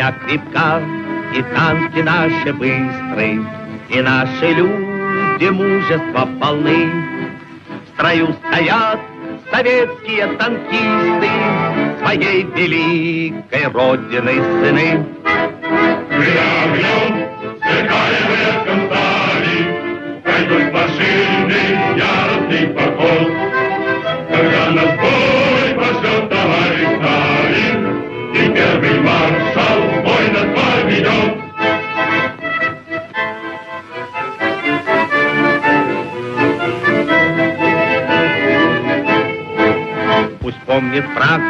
броня крепка, и танки наши быстрые, и наши люди мужества полны. В строю стоят советские танкисты, своей великой родины сыны. Мы огнем сверкаем резком стали, пойдут машины, яростный поход. Когда нас бой пошлет товарищ Сталин, и первый маршал бой над вами ведет. Пусть помнит враг,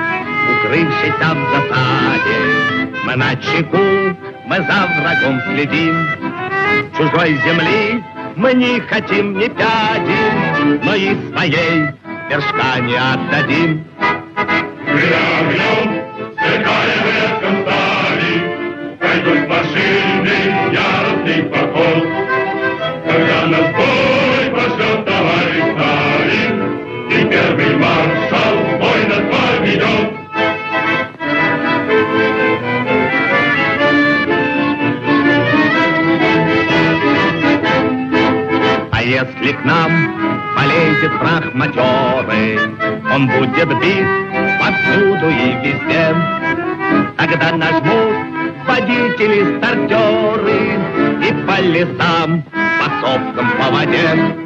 укрывшийся в засаде, мы на чеку, мы за врагом следим. Чужой земли мы не хотим ни пяди, но и своей вершка не отдадим. Мы огнем сверкаем резком стали, пойдут машины, яростный поход. Когда нас бой пошлет товарищ Сталин, и первый маршал бой над вами ведет. А если к нам полезет враг матерый, он будет бит повсюду и везде. Тогда нажмут водители-стартеры и по лесам, по сопкам, по воде.